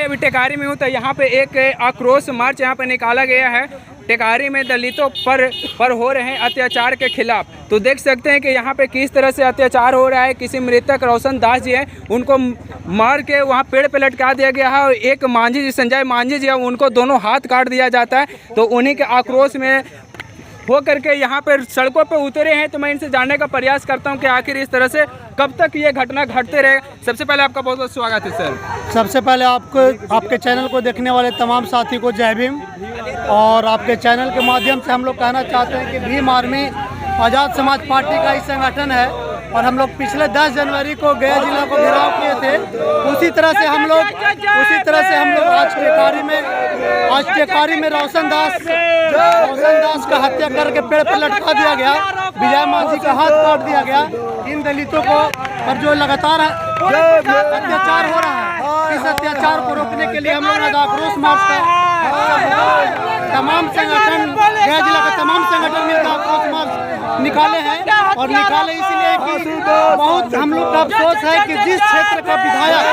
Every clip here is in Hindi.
अभी टेकारी में हूँ तो यहाँ पे एक आक्रोश मार्च यहाँ पे निकाला गया है। टेकारी में दलितों पर हो रहे हैं अत्याचार के खिलाफ। तो देख सकते हैं कि यहाँ पे किस तरह से अत्याचार हो रहा है। किसी मृतक रोशन दास जी हैं, उनको मार के वहाँ पेड़ पे लटका दिया गया है। और एक मांझी जी, संजय मांझी जी हैं, उनको दोनों हाथ काट दिया जाता है। तो उन्हीं के आक्रोश में हो करके यहाँ पर सड़कों पे उतरे हैं। तो मैं इनसे जानने का प्रयास करता हूँ कि आखिर इस तरह से कब तक ये घटना घटते रहेगा। सबसे पहले आपका बहुत बहुत स्वागत है सर। सबसे पहले आपको, आपके चैनल को देखने वाले तमाम साथी को जय भीम। और आपके चैनल के माध्यम से हम लोग कहना चाहते हैं कि भीम आर्मी आज़ाद समाज पार्टी का ही संगठन है। और हम लोग पिछले 10 जनवरी को गया जिला को घेराव किए थे। उसी तरह से हम लोग आज टेकारी में रोशन दास का हत्या करके पेड़ पर लटका दिया गया। विजय मांझी का हाथ काट दिया गया। इन दलितों को पर जो लगातार अत्याचार हो रहा है, इस अत्याचार को रोकने के लिए हम लोग आज आक्रोश मार्च का तमाम संगठन, गया जिला का तमाम संगठन मिलकर आक्रोश मार्च निकाले हैं। और निकाले इसलिए कि बहुत हम लोग का अफसोस है कि जिस क्षेत्र का विधायक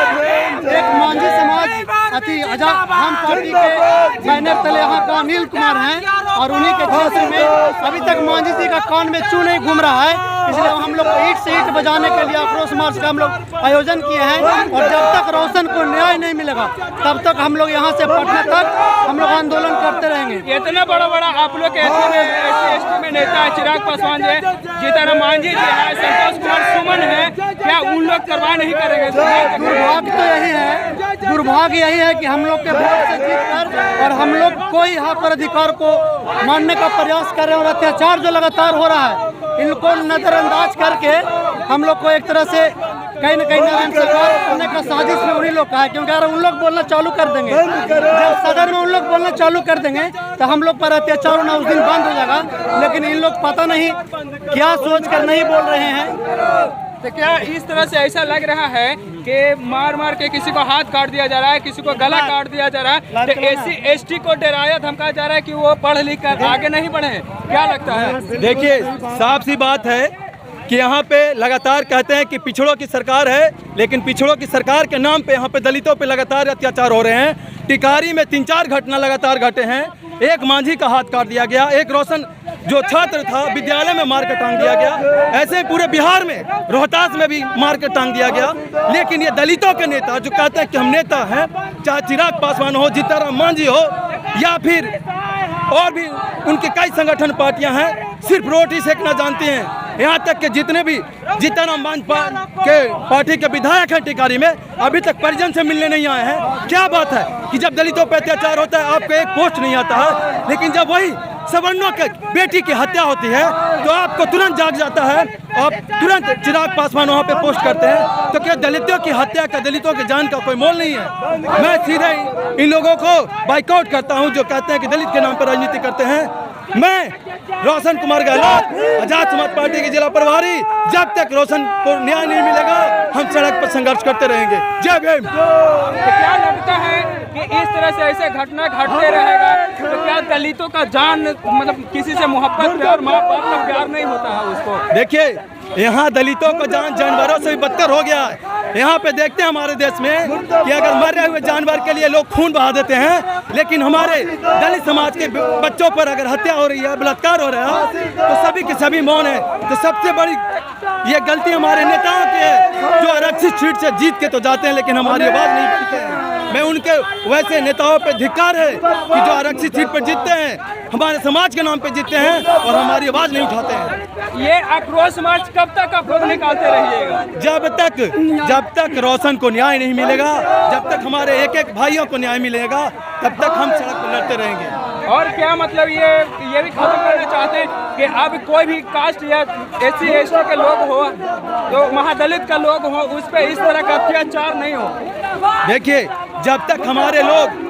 एक मांझी समाज अति आजाद हम पार्टी के बैनर तले यहाँ का अनिल कुमार हैं, और उन्हीं के क्षेत्र में अभी तक मांझी जी का कान में चू नहीं घूम रहा है। इसलिए हम लोग ईंट से ईंट बजाने के लिए आक्रोश मार्च का हम लोग आयोजन किए हैं। और जब तक रोशन को न्याय नहीं मिलेगा तब तक हम लोग यहाँ से पटना तक हम लोग आंदोलन करते रहेंगे। इतना बड़ा आप लोग के एसटी में नेता है चिराग पासवान जी, जीतन मांझी जी है, संतोष कुमार सुमन है, क्या उन लोग कार्रवाई नहीं करेंगे? दुर्भाग्य यही है कि हम लोग के वोट से जीतकर और हम लोग कोई हक और अधिकार को मानने का प्रयास कर रहे हैं। और अत्याचार जो लगातार हो रहा है, इनको नजरअंदाज करके हम लोग को एक तरह से कहीं न कहीं सरकार करने का साजिश में उन्हीं लोग का है। क्योंकि अगर उन लोग बोलना चालू कर देंगे, जब सदन में उन लोग बोलना चालू कर देंगे तो हम लोग पर अत्याचार होना उस दिन बंद हो जाएगा। लेकिन इन लोग पता नहीं क्या सोच कर नहीं बोल रहे हैं। तो क्या इस तरह से ऐसा लग रहा है कि मार मार के किसी को हाथ काट दिया जा रहा है, किसी को गला काट दिया जा रहा है, तो SC/ST को डराया धमकाया जा रहा है कि वो पढ़ लिख कर आगे नहीं बढ़े? क्या लगता है? देखिए, साफ सी बात है कि यहाँ पे लगातार कहते हैं कि पिछड़ों की सरकार है, लेकिन पिछड़ों की सरकार के नाम पे यहाँ पे दलितों पे लगातार अत्याचार हो रहे हैं। टिकारी में 3-4 घटना लगातार घटे हैं। एक मांझी का हाथ काट दिया गया, एक रोशन जो छात्र था विद्यालय में मार के टांग दिया गया। ऐसे पूरे बिहार में रोहतास में भी मार के टांग दिया गया। लेकिन ये दलितों के नेता जो कहते हैं कि हम नेता हैं, चाहे चिराग पासवान हो, जीतन मांझी हो, या फिर और भी उनके कई संगठन पार्टियां हैं, सिर्फ रोटी सेकना जानती हैं। यहाँ तक कि जितने भी जीतन मांझी के पार्टी के विधायक हैं टिकारी में, अभी तक परिजन से मिलने नहीं आए हैं। क्या बात है कि जब दलितों पर अत्याचार होता है आपको एक पोस्ट नहीं आता है, लेकिन जब वही सवर्णों के बेटी की हत्या होती है तो आपको तुरंत जाग जाता है, आप तुरंत चिराग पासवान वहाँ पे पोस्ट करते हैं। तो क्या दलितों की हत्या का, दलितों की जान का कोई मोल नहीं है? मैं सीधे इन लोगों को बाइकआउट करता हूँ जो कहते हैं कि दलित के नाम पर राजनीति करते हैं। मैं रोशन कुमार गहलोत, आजाद समाज पार्टी के जिला प्रभारी, जब तक रोशन को न्याय नहीं मिलेगा हम सड़क पर संघर्ष करते रहेंगे। जय भीम। क्या लगता है कि इस तरह से ऐसे घटना घटते रहेगा तो क्या दलितों का जान, मतलब किसी से मोहब्बत प्यार, माँ बाप का प्यार नहीं होता है उसको? देखिए, यहाँ दलितों का जान जानवरों से भी बदतर हो गया है। यहाँ पे देखते हैं हमारे देश में कि अगर मरे हुए जानवर के लिए लोग खून बहा देते हैं, लेकिन हमारे दलित समाज के बच्चों पर अगर हत्या हो रही है, बलात्कार हो रहा है, तो सभी के सभी मौन है। तो सबसे बड़ी ये गलती हमारे नेताओं की है जो आरक्षित सीट से जीत के तो जाते हैं लेकिन हमारी आवाज़ नहीं बनते हैं। मैं उनके वैसे नेताओं पे धिक्कार है कि जो आरक्षित सीट पर जीतते हैं, हमारे समाज के नाम पे जीतते हैं और हमारी आवाज़ नहीं उठाते हैं। ये आक्रोश मार्च कब तक आप लोग निकालते रहिएगा? जब तक रोशन को न्याय नहीं मिलेगा, जब तक हमारे एक भाइयों को न्याय मिलेगा, तब तक हम सड़क पर लड़ते रहेंगे। और क्या मतलब ये भी खत्म करना चाहते हैं कि अब कोई भी कास्ट या SC/ST के लोग हो, तो महादलित का लोग हो, उस पर इस तरह का अत्याचार नहीं हो? देखिए, जब तक हमारे लोग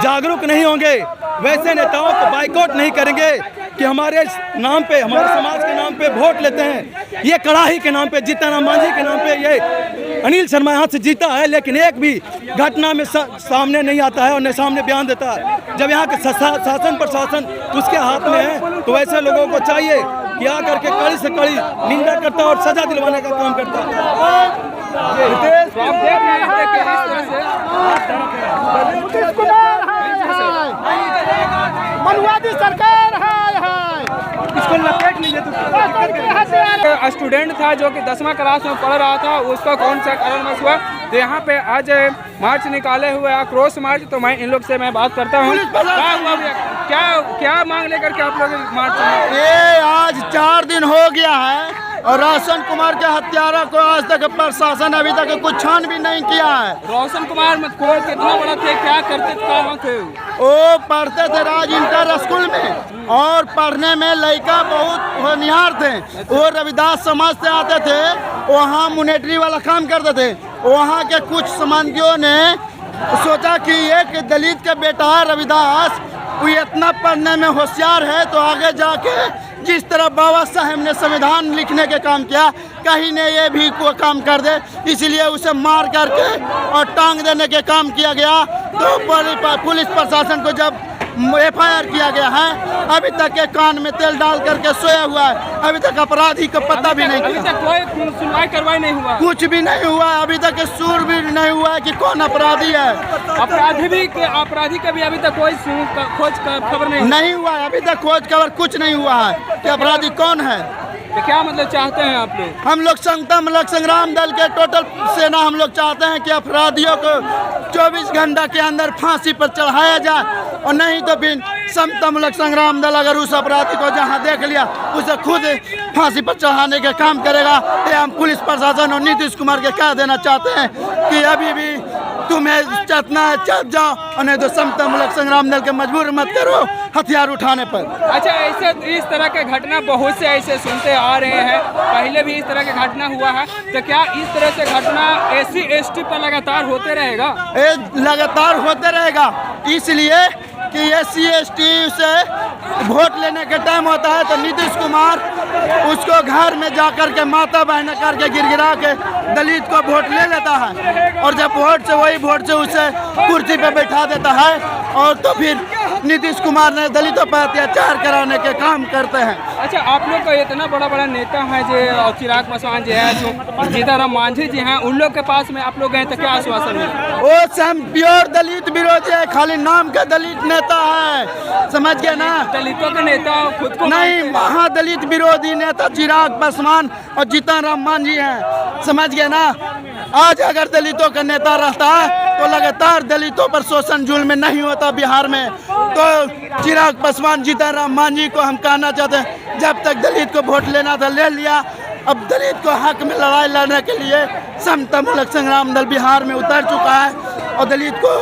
जागरूक नहीं होंगे, वैसे नेताओं को बाइकआउट नहीं करेंगे कि हमारे नाम पे, हमारे समाज के नाम पे वोट लेते हैं, ये कड़ाही के नाम पे, जीतन मांझी के नाम पे ये अनिल शर्मा यहाँ से जीता है, लेकिन एक भी घटना में सामने नहीं आता है और न सामने बयान देता है। जब यहाँ के शासन प्रशासन उसके हाथ में है, तो ऐसे लोगों को चाहिए कि आकर के कड़ी से कड़ी निंदा करता और सजा दिलवाने का काम करता है। तो आप देख रहे हैं कि इस तरह से स्टूडेंट था जो कि 10वां क्लास में पढ़ रहा था, उसका कौन सा कारणवश हुआ। तो यहाँ पे आज मार्च निकाले हुए आक्रोश मार्च, तो मैं इन लोग से मैं बात करता हूँ। क्या हुआ भैया, क्या मांग लेकर के आप लोग मार्च? ये आज 4 दिन हो गया है और रोशन कुमार के हत्यारा को आज तक प्रशासन अभी तक कुछ छान भी नहीं किया है। रोशन कुमार को कितना बड़ा थे, क्या करते थे? वो पढ़ते थे राज इंटर स्कूल में और पढ़ने में लड़का बहुत होनहार थे। वो रविदास समाज से आते थे, वहाँ मॉनेटरी वाला काम करते थे। वहाँ के कुछ संबंधियों ने सोचा कि एक दलित का बेटा है रविदास, वो इतना पढ़ने में होशियार है तो आगे जाके जिस तरह बाबा साहेब ने संविधान लिखने के काम किया, कहीं ने ये भी को काम कर दे, इसलिए उसे मार करके और टांग देने के काम किया गया। तो पुलिस प्रशासन को जब FIR किया गया है, अभी तक के कान में तेल डाल करके सोया हुआ है। अभी तक अपराधी को पता भी नहीं, अभी तक कोई सुनवाई करवाई नहीं हुआ, कुछ भी नहीं हुआ। अभी तक सुर भी नहीं हुआ है कि कौन अपराधी है। अपराधी का भी अभी तक कोई खोज खबर नहीं हुआ है। अभी तक खोज खबर कुछ नहीं हुआ है कि अपराधी कौन है। तो क्या मतलब चाहते हैं आप लोग? हम लोग समतामुलक संग्राम दल के टोटल सेना हम लोग चाहते हैं कि अपराधियों को 24 घंटा के अंदर फांसी पर चढ़ाया जाए, और नहीं तो फिर समतामुलक संग्राम दल अगर उस अपराधी को जहां देख लिया उसे खुद फांसी पर चढ़ाने का काम करेगा। ये हम पुलिस प्रशासन और नीतीश कुमार के कह देना चाहते हैं कि अभी भी तुम्हें चतना है चल जाओ, और नहीं तो समतामुलक संग्राम दल के मजबूर मत करो हथियार उठाने पर। अच्छा, ऐसे इस तरह के घटना बहुत से ऐसे सुनते आ रहे हैं, पहले भी इस तरह के घटना हुआ है, तो क्या इस तरह से घटना SC ST पर लगातार होते रहेगा? लगातार होते रहेगा, इसलिए कि SC ST से वोट लेने के टाइम होता है तो नीतीश कुमार उसको घर में जाकर के माता बहन करके गिरगिरा के दलित को वोट ले लेता है, और जब वही वोट से उसे कुर्सी पे बैठा देता है, और तो फिर नीतीश कुमार ने दलितों पर अत्याचार कराने के काम करते हैं। अच्छा, आप लोग का इतना बड़ा नेता है जो चिराग पासवान जी है, जो जीतन मांझी जी हैं, उन लोग के पास में आप लोग गए तो क्या आश्वासन है? वो सब प्योर दलित विरोधी है, खाली नाम का दलित नेता है, समझ गए ना? दलितों के नेता खुद को नहीं, महादलित विरोधी नेता चिराग पासवान और जीतन मांझी हैं, समझ गए ना? आज अगर दलितों का नेता रहता तो लगातार दलितों पर शोषण जुल्म नहीं होता बिहार में। तो चिराग पासवान जीतन मांझी को हम कहना चाहते हैं, जब तक दलित को वोट लेना था ले लिया, अब दलित को हक में लड़ाई लड़ने के लिए समतामुलक संग्राम दल बिहार में उतर चुका है, और दलित को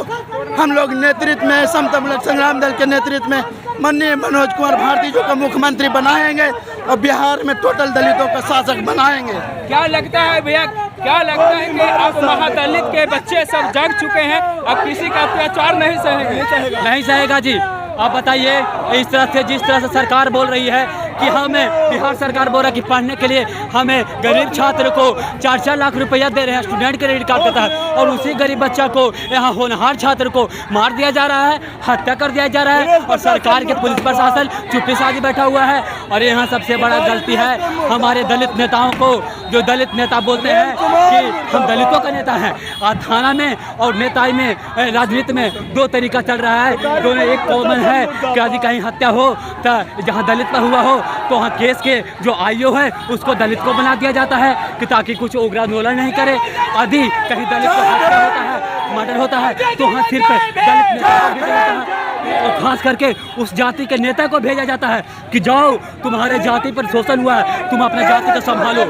हम लोग नेतृत्व में समतामुलक संग्राम दल के नेतृत्व में माननीय मनोज कुमार भारती जो को मुख्यमंत्री बनाएंगे और बिहार में टोटल दलितों का शासक बनाएंगे। क्या लगता है भैया, क्या लगता है कि अब महादलित के बच्चे सब जाग चुके हैं, अब किसी का अत्याचार नहीं सहेंगे? नहीं सहेगा जी। आप बताइए, इस तरह से जिस तरह से सरकार बोल रही है कि हमें, बिहार सरकार बोल रहा है कि पढ़ने के लिए हमें गरीब छात्र को 4-4 लाख रुपया दे रहे हैं स्टूडेंट क्रेडिट कार्ड देता है, और उसी गरीब बच्चा को यहाँ होनहार छात्र को मार दिया जा रहा है, हत्या कर दिया जा रहा है, और सरकार के पुलिस प्रशासन चुप्पी साधी बैठा हुआ है। और यहाँ सबसे बड़ा गलती है हमारे दलित नेताओं को, जो दलित नेता बोलते हैं कि हम दलितों का नेता हैं। आज थाना में और नेताई में, राजनीति में 2 तरीका चल रहा है। दोनों एक कॉमन है कि यदि कहीं हत्या हो तो जहाँ दलित पर हुआ हो तो वहाँ केस के जो IO है उसको दलित को बना दिया जाता है कि ताकि कुछ उग्र आंदोलन नहीं करे। यदि कहीं दलित को हत्या होता है, मर्डर होता है, तो वहाँ सिर्फ दलित नेता को भेजा जाता है, और खास करके उस जाति के नेता को भेजा जाता है कि जाओ, तुम्हारे जाति पर शोषण हुआ है, तुम अपने जाति को संभालो।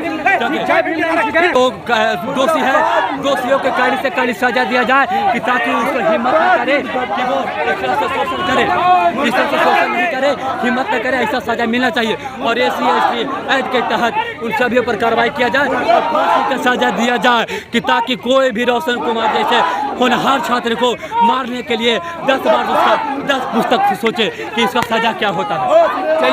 तो दोषी है, दोषियों के कड़ी से कड़ी सजा दिया जाए कि ताकि उसको हिम्मत न करे कि वो इस तरह से शोषण करे, इस तरह से शोषण नहीं करे, हिम्मत न करे, ऐसा सजा मिलना चाहिए। और SC ST एक्ट के तहत उन सभी पर कार्रवाई किया जाए और फांसी का सजा दिया जाए कि ताकि कोई भी रोशन कुमार जैसे होनहार छात्र को मारने के लिए 10 बार उसका 10 पुस्तक से सोचे कि इसका सजा क्या होता है।